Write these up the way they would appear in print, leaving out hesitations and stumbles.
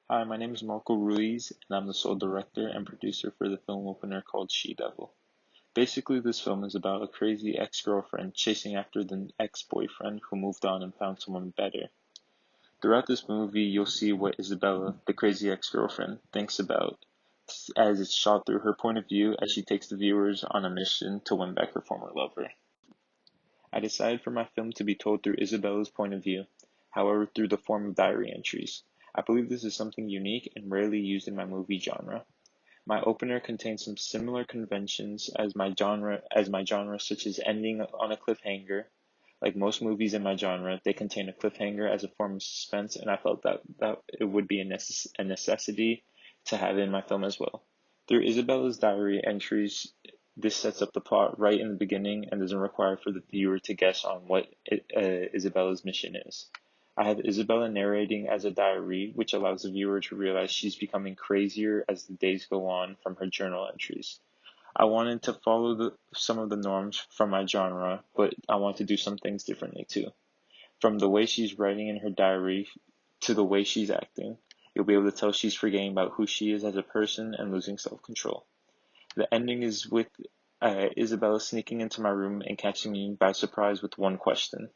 Hi, my name is Marco Ruiz, and I'm the sole director and producer for the film opener called She Devil. Basically, this film is about a crazy ex-girlfriend chasing after the ex-boyfriend who moved on and found someone better. Throughout this movie, you'll see what Isabella, the crazy ex-girlfriend, thinks about, as it's shot through her point of view as she takes the viewers on a mission to win back her former lover. I decided for my film to be told through Isabella's point of view, however through the form of diary entries. I believe this is something unique and rarely used in my movie genre. My opener contains some similar conventions as my genre, such as ending on a cliffhanger. Like most movies in my genre, they contain a cliffhanger as a form of suspense, and I felt that it would be a necessity to have in my film as well. Through Isabella's diary entries, this sets up the plot right in the beginning and doesn't require for the viewer to guess on what Isabella's mission is. I have Isabella narrating as a diary, which allows the viewer to realize she's becoming crazier as the days go on from her journal entries. I wanted to follow some of the norms from my genre, but I want to do some things differently too. From the way she's writing in her diary to the way she's acting, you'll be able to tell she's forgetting about who she is as a person and losing self-control. The ending is with Isabella sneaking into my room and catching me by surprise with one question,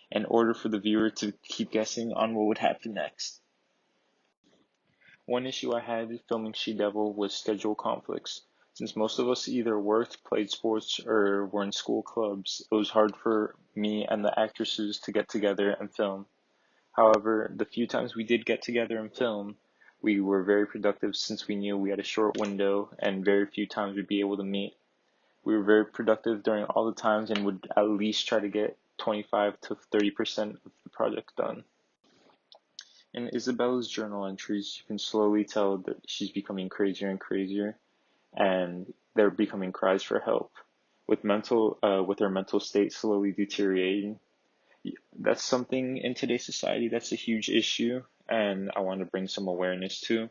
in order for the viewer to keep guessing on what would happen next. One issue I had filming She Devil was schedule conflicts. Since most of us either worked, played sports, or were in school clubs, it was hard for me and the actresses to get together and film. However, the few times we did get together and film, we were very productive since we knew we had a short window and very few times we'd be able to meet. We were very productive during all the times and would at least try to get 25 to 30% of the project done. In Isabella's journal entries, you can slowly tell that she's becoming crazier and crazier, and they're becoming cries for help. With her mental state slowly deteriorating, that's something in today's society that's a huge issue, and I want to bring some awareness to.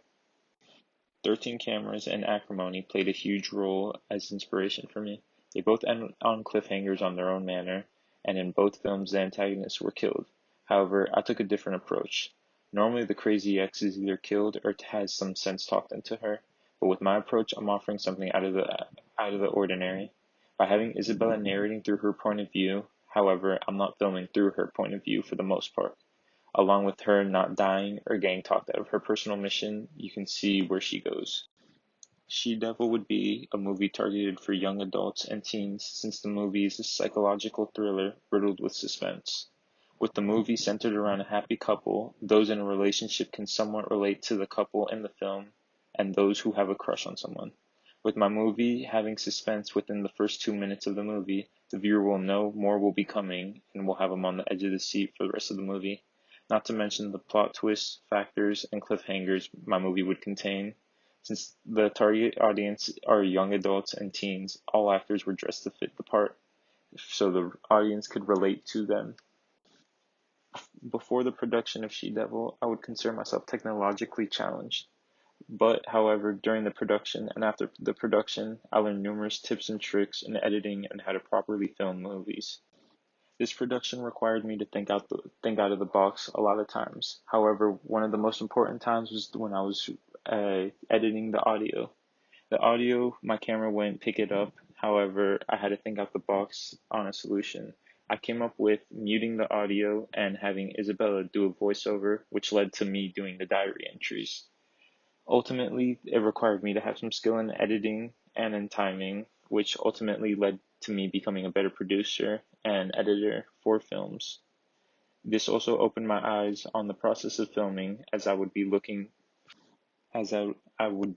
13 Cameras and Acrimony played a huge role as inspiration for me. They both end on cliffhangers on their own manner, and in both films the antagonists were killed. However, I took a different approach. Normally the crazy ex is either killed or has some sense talked into her, but with my approach I'm offering something out of the ordinary. By having Isabella narrating through her point of view, however, I'm not filming through her point of view for the most part. Along with her not dying or getting talked out of her personal mission, you can see where she goes. She Devil would be a movie targeted for young adults and teens since the movie is a psychological thriller riddled with suspense. With the movie centered around a happy couple, those in a relationship can somewhat relate to the couple in the film and those who have a crush on someone. With my movie having suspense within the first 2 minutes of the movie, the viewer will know more will be coming and will have them on the edge of the seat for the rest of the movie. Not to mention the plot twists, factors, and cliffhangers my movie would contain. Since the target audience are young adults and teens, all actors were dressed to fit the part, so the audience could relate to them. Before the production of She Devil, I would consider myself technologically challenged. But, however, during the production and after the production, I learned numerous tips and tricks in editing and how to properly film movies. This production required me to think out of the box a lot of times. However, one of the most important times was when I was editing the audio. The audio, my camera wouldn't pick it up. However, I had to think out the box on a solution. I came up with muting the audio and having Isabella do a voiceover, which led to me doing the diary entries. Ultimately, it required me to have some skill in editing and in timing, which ultimately led to me becoming a better producer and editor for films. This also opened my eyes on the process of filming as I would be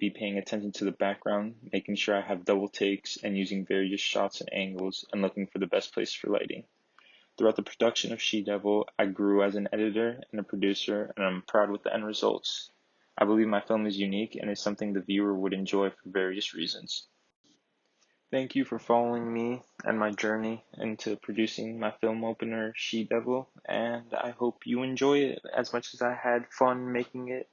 paying attention to the background, making sure I have double takes and using various shots and angles and looking for the best place for lighting. Throughout the production of She Devil, I grew as an editor and a producer, and I'm proud with the end results. I believe my film is unique and is something the viewer would enjoy for various reasons. Thank you for following me and my journey into producing my film opener, She Devil, and I hope you enjoy it as much as I had fun making it.